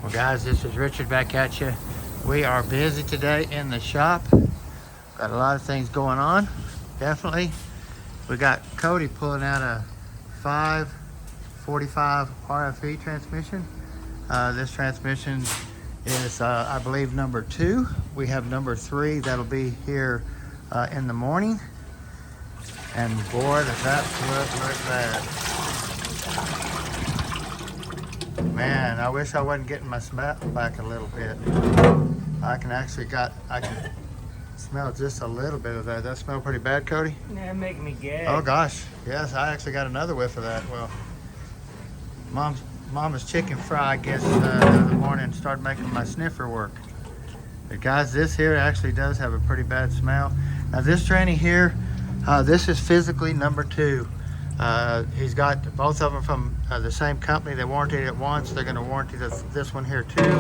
Well guys, this is Richard back at you. We are busy today in the shop. Got a lot of things going on, definitely. We got Cody pulling out a 545 RFE transmission. This transmission is, I believe, number 2. We have number 3 that'll be here in the morning. And boy, does that look bad. Man, I wish I wasn't getting my smell back a little bit. I can smell just a little bit of that. That smell pretty bad, Cody? Yeah, making me gag. Oh gosh, yes, I actually got another whiff of that. Well, Mama's chicken fry, I guess, the other morning started making my sniffer work. But guys, this here actually does have a pretty bad smell. Now this tranny here, this is physically number 2. He's got both of them from the same company. They warranted it once. They're going to warranty this one here too.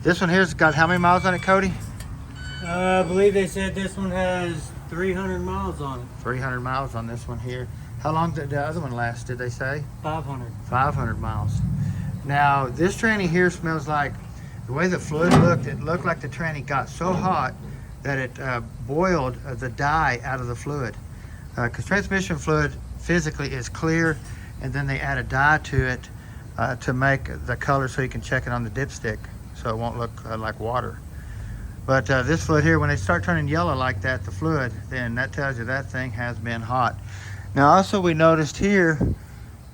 This one here's got how many miles on it, Cody? I believe they said this one has 300 miles on it. 300 miles on this one here. How long did the other one last, did they say? 500. 500 miles. Now, this tranny here smells like, the way the fluid looked, it looked like the tranny got so hot that it boiled the dye out of the fluid. Because transmission fluid physically is clear, and then they add a dye to it to make the color so you can check it on the dipstick so it won't look like water. But this fluid here, when they start turning yellow like that, the fluid, then that tells you that thing has been hot. Now also we noticed here,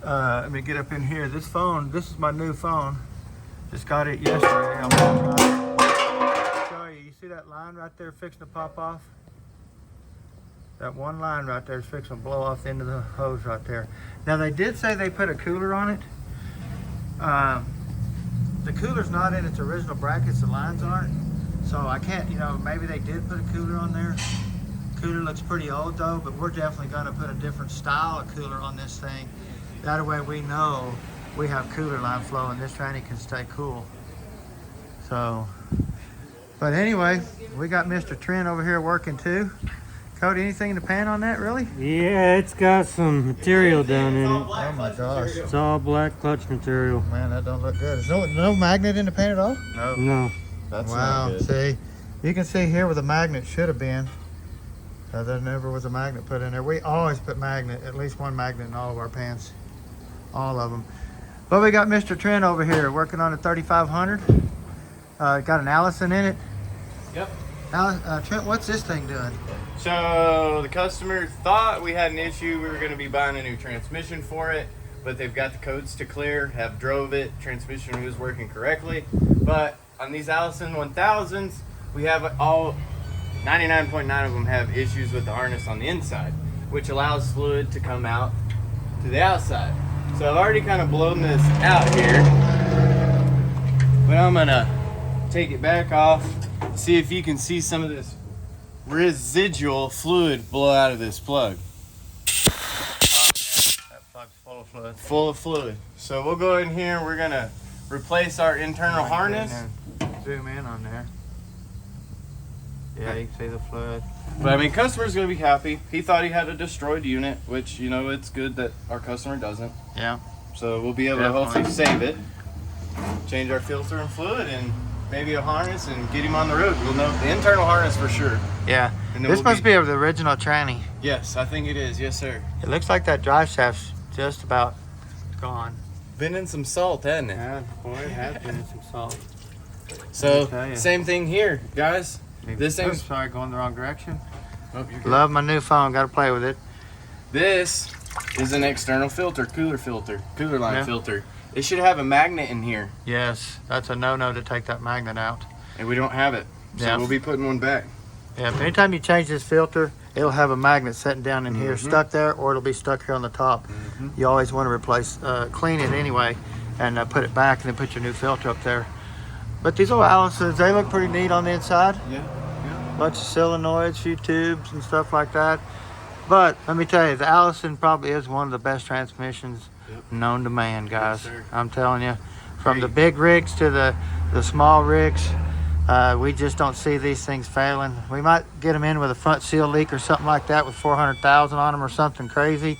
let me get up in here, this phone, this is my new phone. Just got it yesterday. I'm gonna show you. You see that line right there fixing to pop off? That one line right there is fixing to blow off the end of the hose right there. Now they did say they put a cooler on it. The cooler's not in its original brackets, the lines aren't. So I can't, maybe they did put a cooler on there. Cooler looks pretty old though, but we're definitely gonna put a different style of cooler on this thing. That way we know we have cooler line flow and this tranny can stay cool. So, but anyway, we got Mr. Trent over here working too. Cody, anything in the pan on that, really? Yeah, it's got some material down in it. Oh my gosh. It's all black clutch material. Man, that don't look good. Is no magnet in the pan at all? No. No. That's wow, not good. see? You can see here where the magnet should have been. There never was a magnet put in there. We always put at least one magnet in all of our pans. All of them. But we got Mr. Trent over here working on a 3500. Got an Allison in it. Yep. Trent, what's this thing doing? So the customer thought we had an issue. We were going to be buying a new transmission for it, but they've got the codes to clear, have drove it, transmission was working correctly. But on these Allison 1000s, we have all 99.9 of them have issues with the harness on the inside, which allows fluid to come out to the outside. So I've already kind of blown this out here, but I'm gonna take it back off, see if you can see some of this residual fluid blow out of this plug. Oh, yeah, that plug's full of fluid. Full of fluid. So we'll go in here, we're gonna replace our internal harness. Zoom in on there. Yeah, you can see the fluid. But I mean, customer's gonna be happy. He thought he had a destroyed unit, which, it's good that our customer doesn't. Yeah. So we'll be able to hopefully save it, change our filter and fluid, and maybe a harness, and get him on the road. We'll know the internal harness for sure. Yeah. And then This must be of the original tranny. Yes, I think it is. Yes, sir. It looks like that drive shaft's just about gone. Been in some salt, hasn't it? Yeah, boy, it has been in some salt. So tell ya. same thing here, guys. This Oops, thing's sorry, going the wrong direction. oh, you're good. Love my new phone, gotta play with it. This is an external filter, cooler line Yeah. filter. It should have a magnet in here, Yes, that's a no-no to take that magnet out. and we don't have it. So Yeah. we'll be putting one back. Yeah, if anytime you change this filter, it'll have a magnet sitting down in here, stuck there, or it'll be stuck here on the top. You always want to replace, clean it anyway, and put it back, and then put your new filter up there. But these old Allisons, they look pretty neat on the inside. Yeah. Bunch of solenoids, few tubes and stuff like that. But let me tell you, the Allison probably is one of the best transmissions known to man, guys. sir. I'm telling you, from the big rigs to the small rigs, we just don't see these things failing. We might get them in with a front seal leak or something like that with 400,000 on them or something crazy.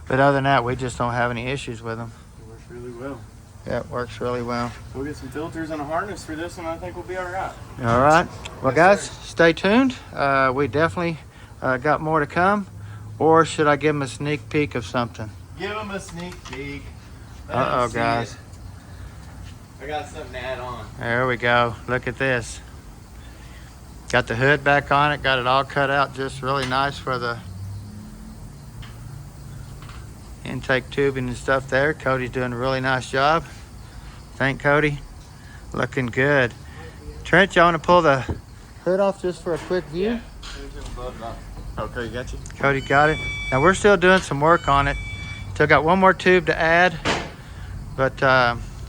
But other than that, we just don't have any issues with them. It works really well. Yeah, it works really well. We'll get some filters and a harness for this one. I think we'll be all right. All right. Well, Yes, guys, sir. stay tuned. We definitely got more to come. Or should I give them a sneak peek of something? Give them a sneak peek. Let Uh-oh, 'em see guys. it. I got something to add on. There we go. Look at this. Got the hood back on it. Got it all cut out just really nice for the intake tubing and stuff there. Cody's doing a really nice job. Thank Cody. Looking good. Trent, you want to pull the hood off just for a quick view? Okay, you got you? Cody got it. Now we're still doing some work on it. Still got one more tube to add, but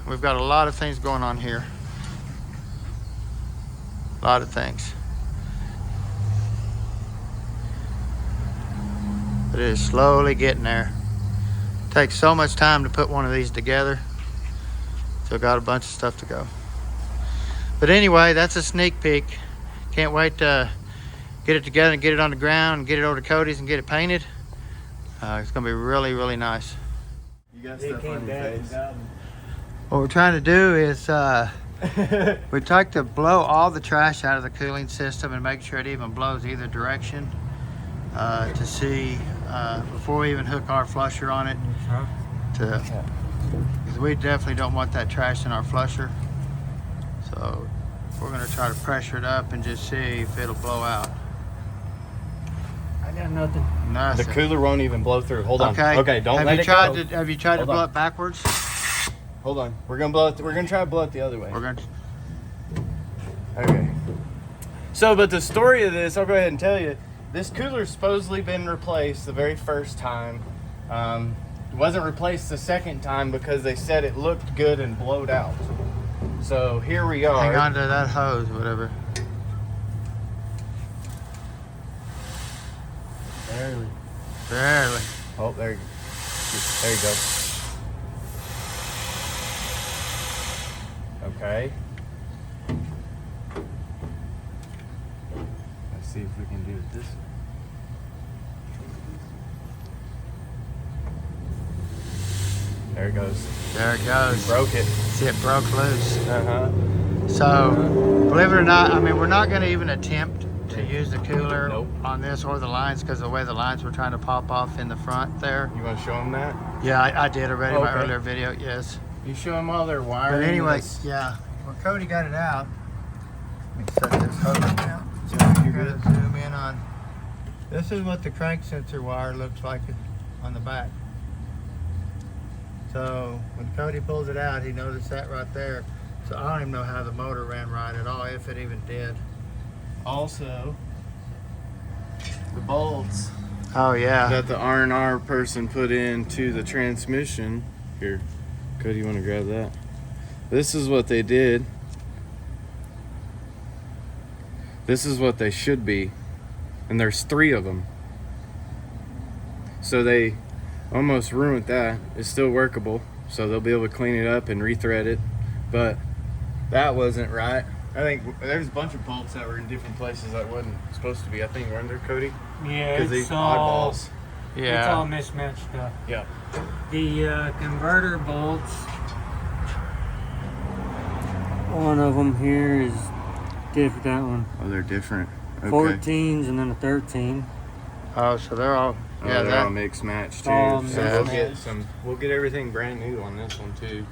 we've got a lot of things going on here. A lot of things. But it is slowly getting there. Takes so much time to put one of these together. Still got a bunch of stuff to go. But anyway, that's a sneak peek. Can't wait to get it together and get it on the ground and get it over to Cody's and get it painted. It's gonna be really, really nice. You got They stuff came on your back and face. got me. What we're trying to do is we'd like to blow all the trash out of the cooling system and make sure it even blows either direction to see before we even hook our flusher on it. Because we definitely don't want that trash in our flusher. So we're gonna try to pressure it up and just see if it'll blow out. I got nothing. The Nothing. cooler won't even blow through. Hold on. Okay. Okay, don't have let you it tried go. To, have you tried Hold to blow on. it backwards? Hold on. We're gonna blow it. We're gonna try to blow it the other way. We're gonna. Okay. So, but the story of this, I'll go ahead and tell you. This cooler's supposedly been replaced the very first time. It wasn't replaced the second time because they said it looked good and blowed out. So here we are. Hang on to that hose, whatever. Barely. Barely. Oh, there you go. Okay. Let's see if we can do it this way. There it goes. There it goes. Broke it. See, it broke loose. Uh-huh. So, believe it or not, I mean, we're not going to even attempt to use the cooler Nope. on this or the lines because the way the lines were trying to pop off in the front there. You want to show them that? Yeah, I did already in my Okay. earlier video, yes. You show them all their wiring. But anyway, this- yeah, well, Cody got it out. Let me set this hose down. So You're you're good. going to zoom in on. This is what the crank sensor wire looks like on the back. So when Cody pulls it out, he noticed that right there. So I don't even know how the motor ran right at all, if it even did. Also, the bolts Oh yeah. that the R&R person put into the transmission. Here, Cody, you want to grab that? This is what they did. This is what they should be. And there's 3 of them. So they almost ruined that. It's still workable. So they'll be able to clean it up and rethread it. But that wasn't right. I think there's a bunch of bolts that were in different places that wasn't supposed to be. I think weren't there, Cody? Yeah, Because it's these all, oddballs. it's all Yeah. mismatched stuff. Yeah. The converter bolts, one of them here is different. That one, Oh, they're different. Okay. 14s and then a 13. Oh, so they're all. Oh, Yeah, they're all that. mixed match too. All So we'll mixed get match. some. We'll get everything brand new on this one too.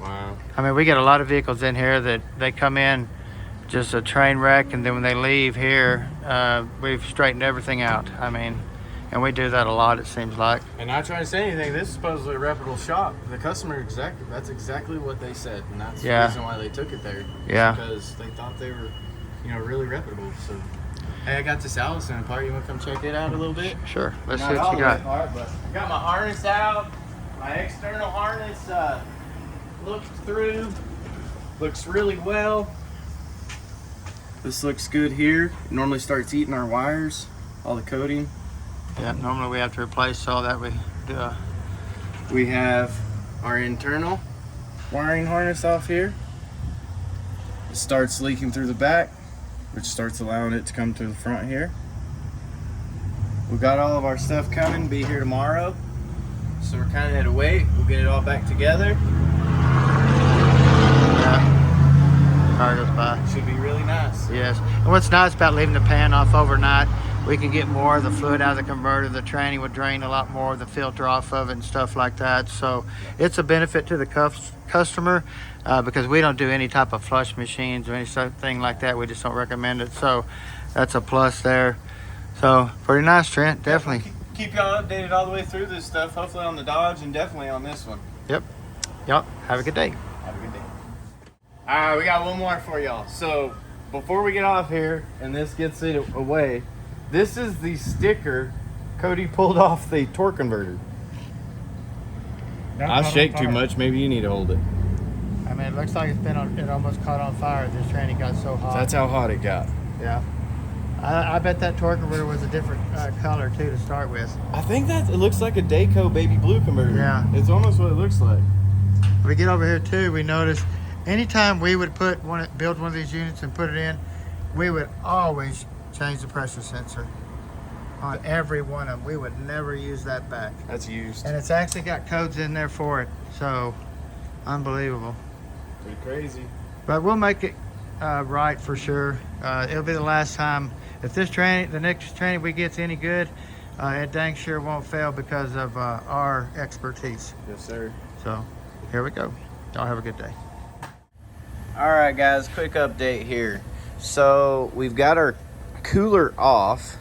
Wow. I mean, we get a lot of vehicles in here that they come in just a train wreck, and then when they leave here, we've straightened everything out. I mean, and we do that a lot. It seems like. And not trying to say anything. This is supposedly a reputable shop. The customer that's exactly what they said, and that's Yeah. the reason why they took it there. Yeah. Because they thought they were, really reputable. So, hey, I got this Allison part. You want to come check it out a little bit? Sure. Let's Not see what all you the got. way apart, but I got my harness out. My external harness looked through. Looks really well. This looks good here. It normally starts eating our wires, all the coating. Yeah. Normally we have to replace all that. We do. We have our internal wiring harness off here. It starts leaking through the back, which starts allowing it to come to the front here. We got all of our stuff coming, be here tomorrow. So we're kind of had to wait. We'll get it all back together. Yes. And what's nice about leaving the pan off overnight, we can get more of the fluid out of the converter. The tranny would drain a lot more of the filter off of it and stuff like that. So it's a benefit to the customer because we don't do any type of flush machines or anything like that. We just don't recommend it. So that's a plus there. So pretty nice, Trent. Definitely. Keep y'all updated all the way through this stuff. Hopefully on the Dodge and definitely on this one. Yep. Have a good day. Have a good day. All right, we got one more for y'all. So before we get off here and this gets it away, this is the sticker Cody pulled off the torque converter. I shake too much. Maybe you need to hold it. I mean, it looks like it almost caught on fire. This tranny got so hot. So that's how hot it got. Yeah. I bet that torque converter was a different color too to start with. I think it looks like a Dayco baby blue converter. Yeah. It's almost what it looks like. We get over here too, we notice anytime we would build one of these units and put it in, we would always change the pressure sensor on every one of them. We would never use that back. That's used. And it's actually got codes in there for it. So unbelievable. Pretty crazy. But we'll make it right for sure. It'll be the last time. If this tranny, the next tranny we get's any good, it dang sure won't fail because of our expertise. Yes, sir. So here we go. Y'all have a good day. All right, guys, quick update here. So we've got our cooler off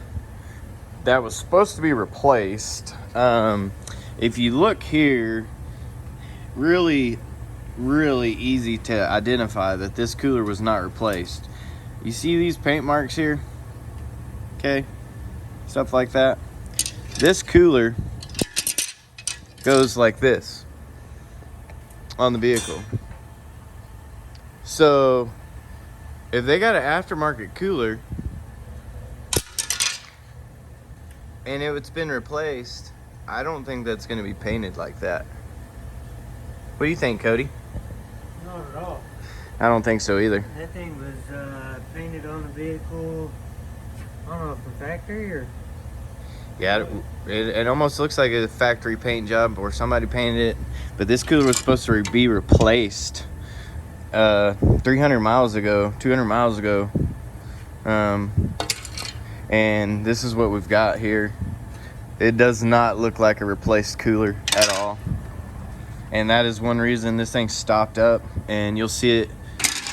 that was supposed to be replaced. If you look here, really easy to identify that this cooler was not replaced. You see these paint marks here? Okay, stuff like that. This cooler goes like this on the vehicle. So if they got an aftermarket cooler and it's been replaced, I don't think that's going to be painted like that. What do you think, Cody? Not at all. I don't think so either. That thing was painted on the vehicle, I don't know, from factory or... Yeah, it almost looks like a factory paint job or somebody painted it. But this cooler was supposed to be replaced 300 miles ago, 200 miles ago. And this is what we've got here. It does not look like a replaced cooler at all. And that is one reason this thing stopped up. And you'll see it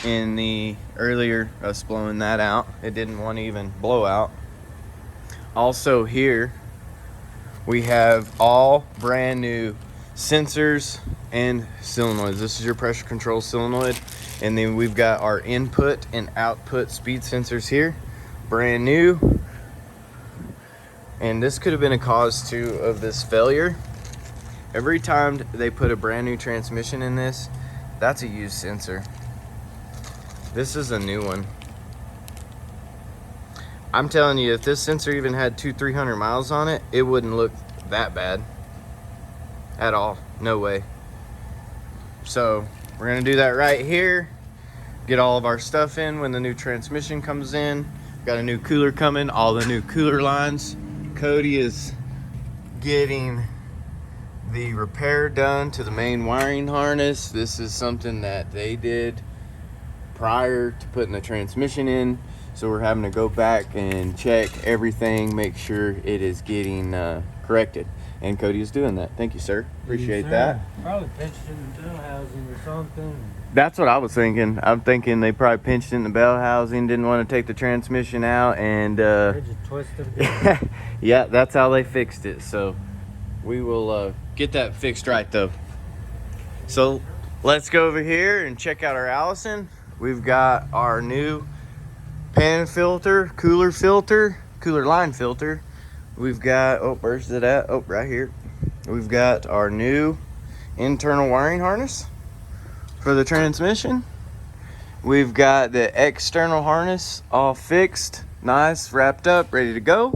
in the earlier us blowing that out. It didn't want to even blow out. Also here we have all brand new sensors and solenoids. This is your pressure control solenoid, and then we've got our input and output speed sensors here, brand new. And this could have been a cause too of this failure. Every time they put a brand new transmission in this, that's a used sensor. This is a new one. I'm telling you, if this sensor even had 200-300 miles on it, it wouldn't look that bad at all. No way. So we're gonna do that right here. Get all of our stuff in when the new transmission comes in. Got a new cooler coming, all the new cooler lines. Cody is getting the repair done to the main wiring harness. This is something that they did prior to putting the transmission in. So we're having to go back and check everything, make sure it is getting corrected. And Cody is doing that. Thank you, sir. Appreciate that. Probably pinched it in the bell housing or something. That's what I was thinking. I'm thinking they probably pinched in the bell housing, didn't want to take the transmission out, and They just twisted it. yeah, that's how they fixed it. So we will get that fixed right though. So let's go over here and check out our Allison. We've got our new pan filter, cooler line filter. We've got, oh, where's it at? Oh, right here. We've got our new internal wiring harness for the transmission. We've got the external harness all fixed, nice, wrapped up, ready to go.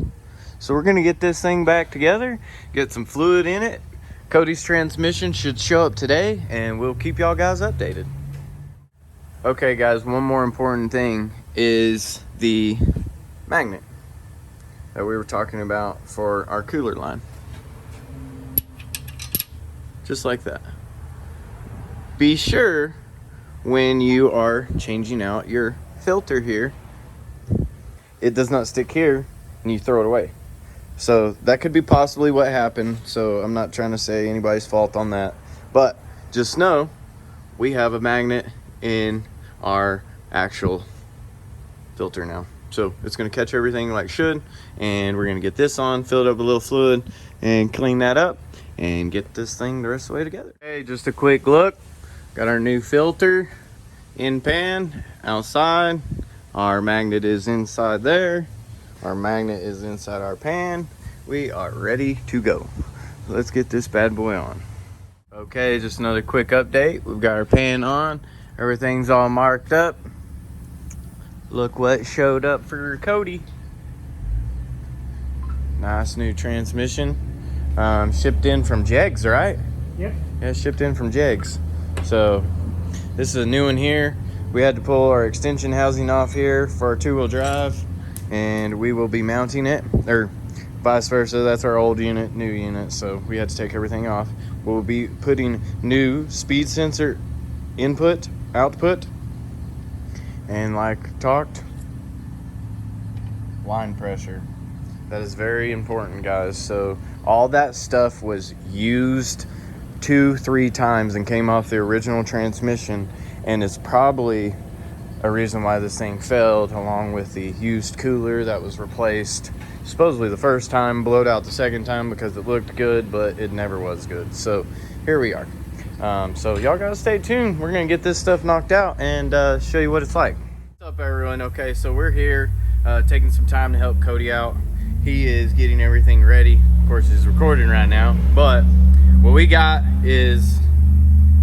So we're gonna get this thing back together, get some fluid in it. Cody's transmission should show up today, and we'll keep y'all guys updated. Okay guys, one more important thing is the magnet that we were talking about for our cooler line. Just like that. Be sure when you are changing out your filter here it does not stick here and you throw it away. So that could be possibly what happened. So I'm not trying to say anybody's fault on that, but just know we have a magnet in our actual filter now. So it's going to catch everything like it should, and we're going to get this on, fill it up with a little fluid, and clean that up and get this thing the rest of the way together. Okay, just a quick look. Got our new filter in pan outside. Our magnet is inside there. Our magnet is inside our pan. We are ready to go. Let's get this bad boy on. Okay, just another quick update. We've got our pan on. Everything's all marked up. Look what showed up for Cody. Nice new transmission. Shipped in from Jegs, right? Yep. Yeah, shipped in from Jegs. So this is a new one here. We had to pull our extension housing off here for our two-wheel drive, and we will be mounting it, or vice versa. That's our old unit, new unit, so we had to take everything off. We'll be putting new speed sensor input, output, and like talked, line pressure. That is very important, guys. So all that stuff was used 2-3 times and came off the original transmission, and it's probably a reason why this thing failed, along with the used cooler that was replaced supposedly the first time, blowed out the second time because it looked good, but it never was good. So here we are. So y'all gotta stay tuned. We're gonna get this stuff knocked out and show you what it's like. What's up, everyone? Okay, so we're here taking some time to help Cody out. He is getting everything ready. Of course, he's recording right now, but what we got is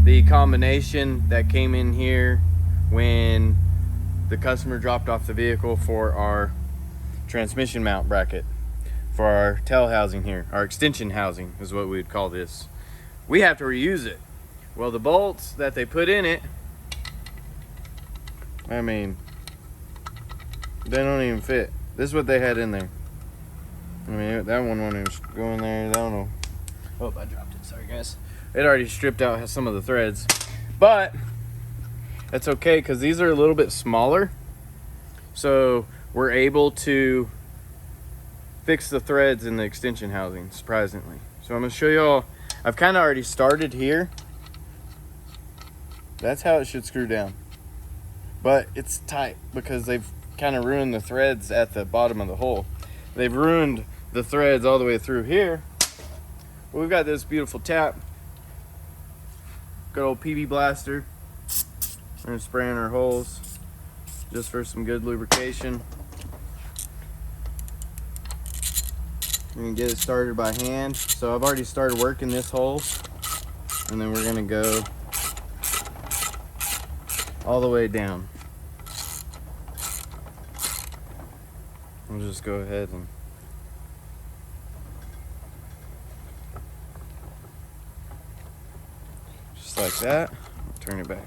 the combination that came in here when the customer dropped off the vehicle for our transmission mount bracket, for our tail housing here. Our extension housing is what we would call this. We have to reuse it. Well, the bolts that they put in it, I mean, they don't even fit. This is what they had in there. I mean, that one won't even go in there. I don't know. Oh, I dropped it. Sorry, guys. It already stripped out some of the threads, but that's okay because these are a little bit smaller, so we're able to fix the threads in the extension housing, surprisingly. So I'm gonna show y'all. I've kind of already started here. That's how it should screw down, but it's tight because they've kind of ruined the threads at the bottom of the hole. They've ruined the threads all the way through here. But we've got this beautiful tap. Good old PB Blaster. We're gonna spray in our holes just for some good lubrication. We're gonna get it started by hand. So I've already started working this hole, and then we're gonna go all the way down. We'll just go ahead and just like that. Turn it back.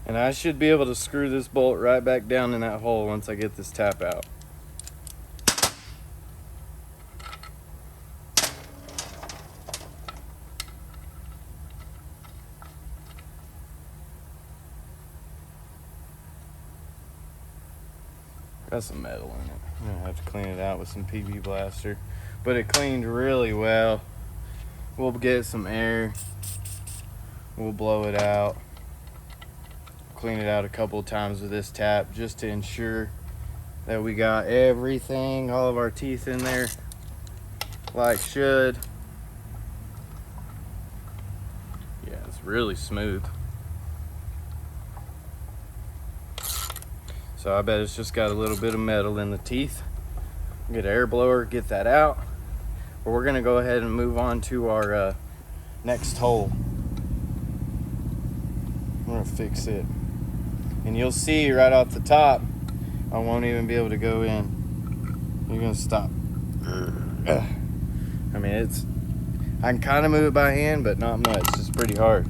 And I should be able to screw this bolt right back down in that hole once I get this tap out. Got some metal in it. I'm gonna have to clean it out with some PB Blaster, but it cleaned really well. We'll get some air. We'll blow it out. Clean it out a couple of times with this tap just to ensure that we got everything, all of our teeth in there like should. Yeah, it's really smooth. So I bet it's just got a little bit of metal in the teeth. Get an air blower, get that out. But we're gonna go ahead and move on to our next hole. I'm gonna fix it. And you'll see right off the top, I won't even be able to go in. You're gonna stop. I mean, I can kind of move it by hand, but not much. It's pretty hard.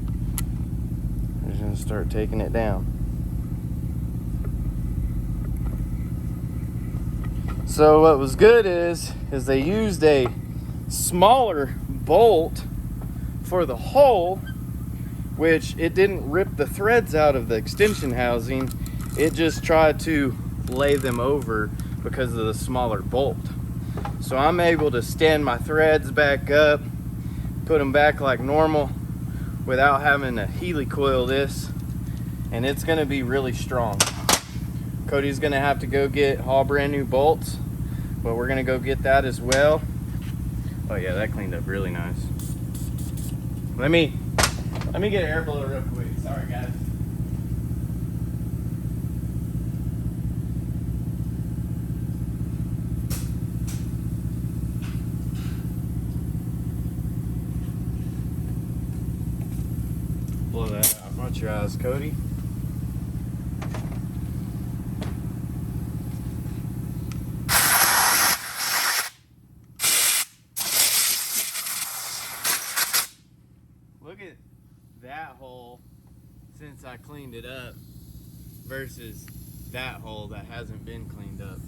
We're just gonna start taking it down. So what was good is they used a smaller bolt for the hole, which it didn't rip the threads out of the extension housing. It just tried to lay them over because of the smaller bolt. So I'm able to stand my threads back up, put them back like normal without having to helicoil this, and it's gonna be really strong. Cody's gonna have to go get all brand new bolts, but we're gonna go get that as well. Oh yeah, that cleaned up really nice. Let me get an air blower real quick. Sorry guys. Blow that out. Watch your eyes, Cody. Look at that hole since I cleaned it up versus that hole that hasn't been cleaned up.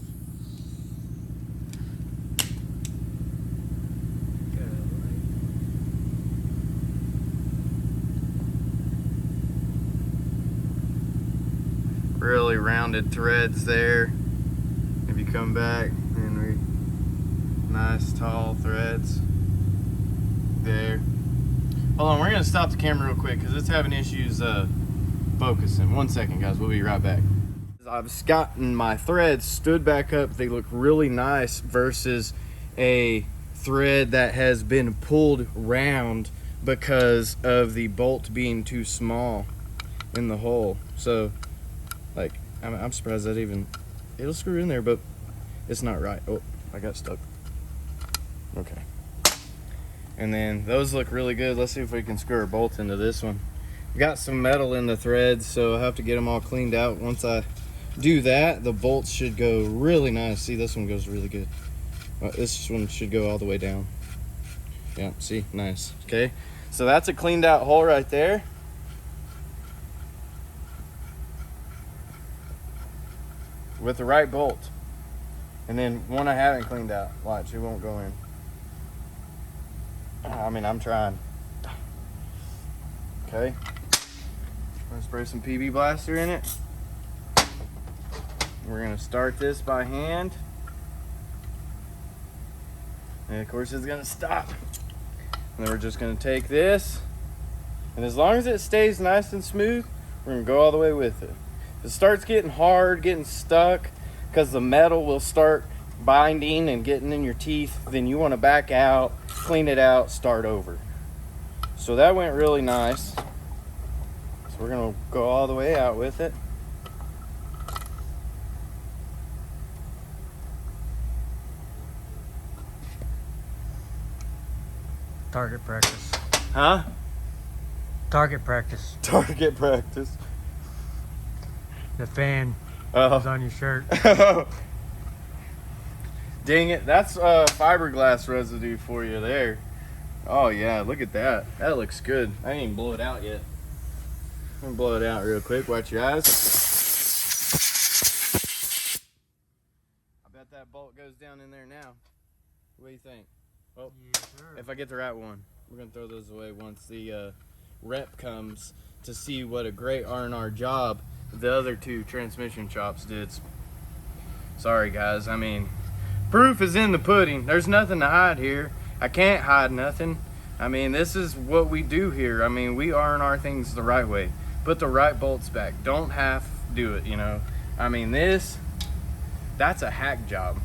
Really rounded threads there. If you come back and nice tall threads there. Hold on, we're gonna stop the camera real quick because it's having issues focusing. 1 second, guys, we'll be right back. I've gotten my threads stood back up. They look really nice versus a thread that has been pulled round because of the bolt being too small in the hole. So, like, I'm surprised that it'll screw in there, but it's not right. Oh, I got stuck. Okay. And then those look really good. Let's see if we can screw a bolt into this one. Got some metal in the threads, so I have to get them all cleaned out. Once I do that, the bolts should go really nice. See, this one goes really good. This one should go all the way down. Yeah, see, nice. Okay, so that's a cleaned out hole right there. With the right bolt. And then one I haven't cleaned out. Watch, it won't go in. I mean, I'm trying. Okay. I'm gonna spray some PB Blaster in it. We're gonna start this by hand. And of course it's gonna stop. And then we're just gonna take this. And as long as it stays nice and smooth, we're gonna go all the way with it. If it starts getting hard, getting stuck, because the metal will start binding and getting in your teeth, then you want to back out, clean it out, start over. So that went really nice. So we're gonna go all the way out with it. Target practice. Huh? Target practice. Target practice. The fan is Oh. on your shirt. Dang it, that's fiberglass residue for you there. Oh yeah, look at that. That looks good. I didn't even blow it out yet. I'm gonna blow it out real quick. Watch your eyes. I bet that bolt goes down in there now. What do you think? Oh, Yes, sir. if I get the right one. We're gonna throw those away once the rep comes to see what a great R&R job the other two transmission shops did. Sorry guys, I mean, proof is in the pudding. There's nothing to hide here. I can't hide nothing. I mean, this is what we do here. I mean, we R&R things the right way. Put the right bolts back. Don't half do it, you know. I mean, that's a hack job.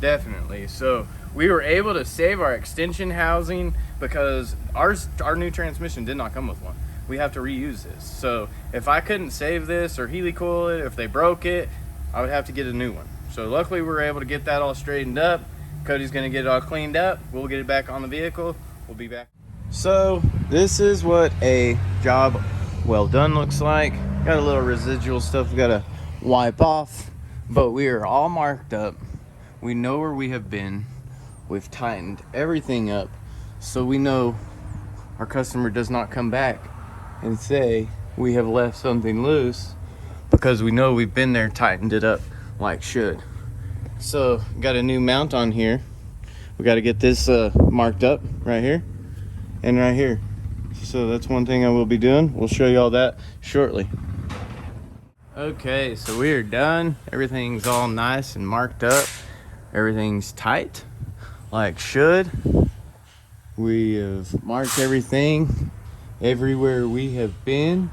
Definitely. So we were able to save our extension housing because our new transmission did not come with one. We have to reuse this. So if I couldn't save this or helicoil it, if they broke it, I would have to get a new one. So luckily we were able to get that all straightened up. Cody's gonna get it all cleaned up. We'll get it back on the vehicle. We'll be back. So this is what a job well done looks like. Got a little residual stuff we gotta wipe off, but we are all marked up. We know where we have been. We've tightened everything up so we know our customer does not come back and say we have left something loose, because we know we've been there, tightened it up like should. So got a new mount on here. We got to get this marked up right here and right here. So that's one thing I will be doing. We'll show you all that shortly. Okay, so we are done. Everything's all nice and marked up. Everything's tight, like should. We have marked everything. Everywhere we have been,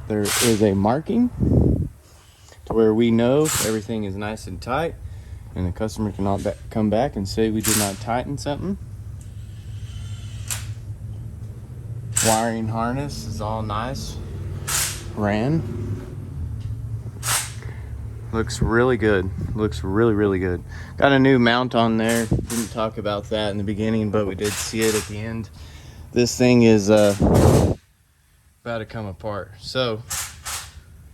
there is a marking to where we know everything is nice and tight, and the customer cannot come back and say we did not tighten something. Wiring harness is all nice. Ran. Looks really good. Looks really good. Got a new mount on there. Didn't talk about that in the beginning, but we did see it at the end. This thing is about to come apart. So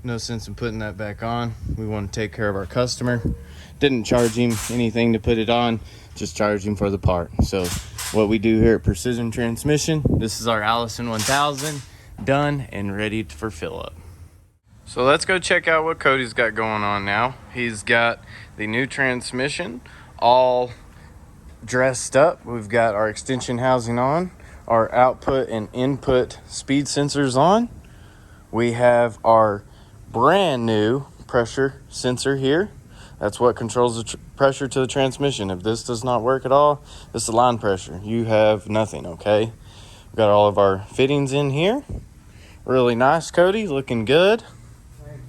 no sense in putting that back on. We want to take care of our customer. Didn't charge him anything to put it on, just charged him for the part. So what we do here at Precision Transmission, this is our Allison 1000, done and ready for fill up. So let's go check out what Cody's got going on now. He's got the new transmission all dressed up. We've got our extension housing on, our output and input speed sensors on. We have our brand new pressure sensor here. That's what controls the pressure to the transmission. If this does not work at all, this is the line pressure. You have nothing, okay? We've got all of our fittings in here. Really nice, Cody, looking good.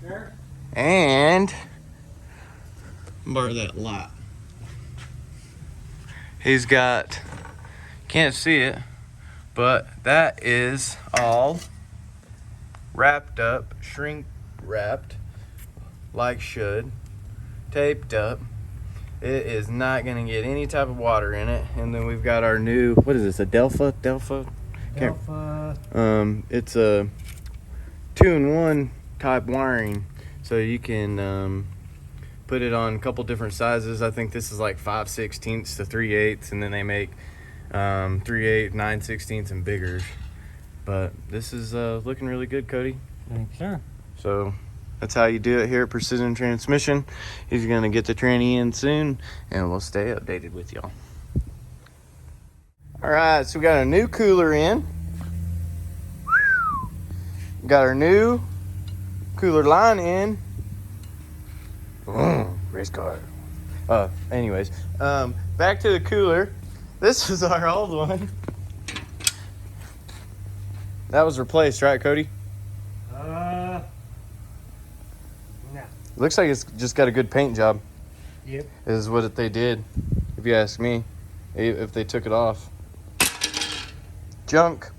Sure. And borrow that light. He's got, can't see it, but that is all wrapped up, shrink wrapped like should, taped up. It is not going to get any type of water in it. And then we've got our new, what is this, a Delpha? It's a 2-in-1 type wiring, so you can put it on a couple different sizes. I think this is like 5/16 to 3/8, and then they make 3/8, 9/16, and bigger. But this is looking really good, Cody. Thanks, sir. So that's how you do it here at Precision Transmission. He's gonna get the tranny in soon, and we'll stay updated with y'all. All right, so we got a new cooler in. Got our new cooler line in. Race car. Anyways, back to the cooler. This is our old one. That was replaced, right, Cody? No. Looks like it's just got a good paint job. Yep. Is what they did, if you ask me. If they took it off. Junk.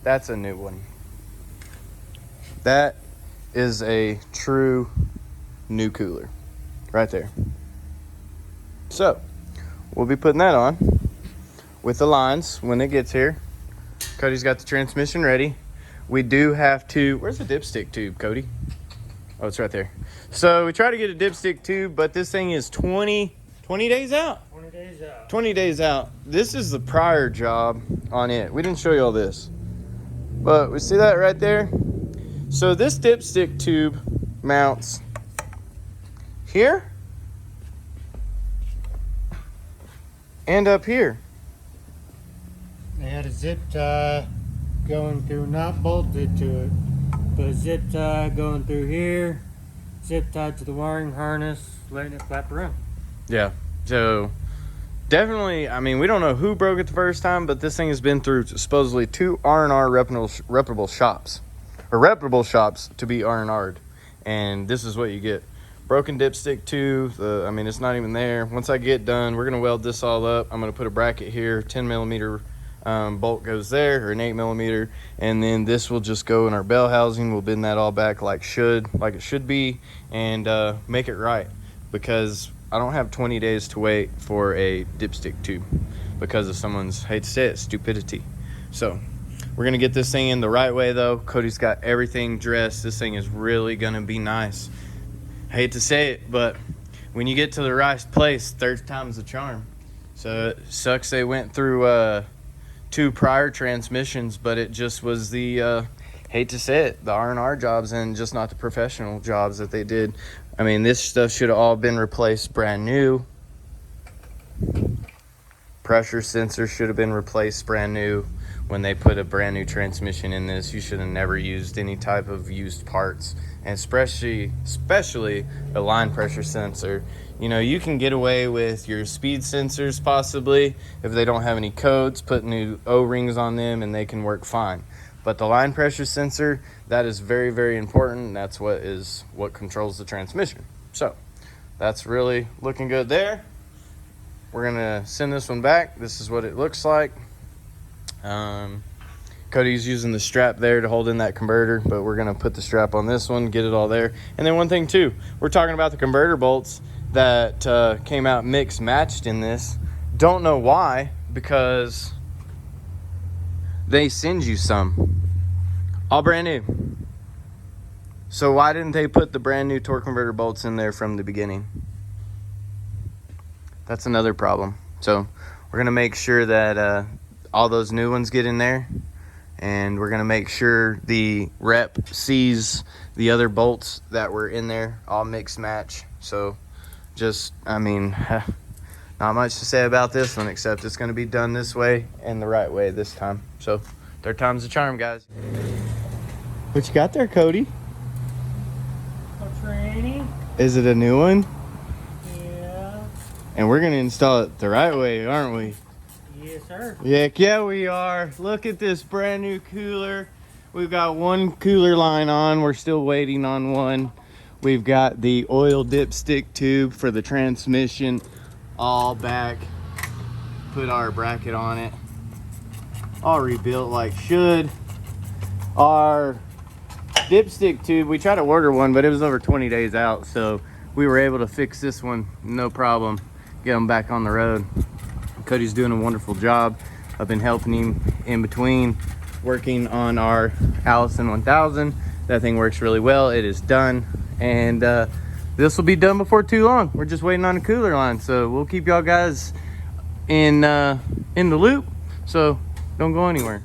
That's a new one. That is a true new cooler right there. So we'll be putting that on with the lines when it gets here. Cody's got the transmission ready. We do have to, where's the dipstick tube, Cody? Oh, it's right there. So we try to get a dipstick tube, but this thing is 20 days out. 20 days out. 20 days out. This is the prior job on it. We didn't show you all this, but we see that right there. So this dipstick tube mounts here and up here. They had a zip tie going through, not bolted to it, but a zip tie going through here, zip tied to the wiring harness, letting it flap around. Yeah. So definitely, I mean, we don't know who broke it the first time, but this thing has been through supposedly 2 R&R reputable shops. Or reputable shops to be R&R'd. And this is what you get. Broken dipstick tube. I mean, it's not even there. Once I get done, we're going to weld this all up. I'm going to put a bracket here. 10 millimeter bolt goes there, or an 8 millimeter. And then this will just go in our bell housing. We'll bend that all back like it should be. And make it right. Because I don't have 20 days to wait for a dipstick tube. Because of someone's, hate to say it, stupidity. So we're going to get this thing in the right way, though. Cody's got everything dressed. This thing is really going to be nice. I hate to say it, but when you get to the right place, third time's the charm. So it sucks they went through 2 prior transmissions, but it just was the, hate to say it, the R&R jobs and just not the professional jobs that they did. I mean, this stuff should have all been replaced brand new. Pressure sensor should have been replaced brand new. when they put a brand new transmission in this, you should have never used any type of used parts, and especially a line pressure sensor. You know, you can get away with your speed sensors possibly if they don't have any codes, put new O-rings on them and they can work fine. But the line pressure sensor, that is very, very important. That's what controls the transmission. So that's really looking good there. We're gonna send this one back. This is what it looks like. Cody's using the strap there to hold in that converter, but we're gonna put the strap on this one, get it all there. And then one thing too, we're talking about the converter bolts that came out mixed matched in this. Don't know why, because they send you some all brand new. So why didn't they put the brand new torque converter bolts in there from the beginning? That's another problem. So we're gonna make sure that all those new ones get in there, and we're gonna make sure the rep sees the other bolts that were in there all mixed match. So just, I mean, not much to say about this one, except it's gonna be done this way and the right way this time. So third time's the charm, guys. What you got there, Cody? A tranny? Is it a new one? Yeah. And we're gonna install it the right way, aren't we? Yes, sir. Heck yeah, we are. Look at this brand new cooler. We've got one cooler line on. We're still waiting on one. We've got the oil dipstick tube for the transmission all back. Put our bracket on it. All rebuilt like should. Our dipstick tube, we tried to order one, but it was over 20 days out. So we were able to fix this one, no problem. Get them back on the road. Cody's doing a wonderful job. I've been helping him in between, working on our Allison 1000. That thing works really well. It is done, and this will be done before too long. We're just waiting on a cooler line, so we'll keep y'all guys in the loop. So don't go anywhere.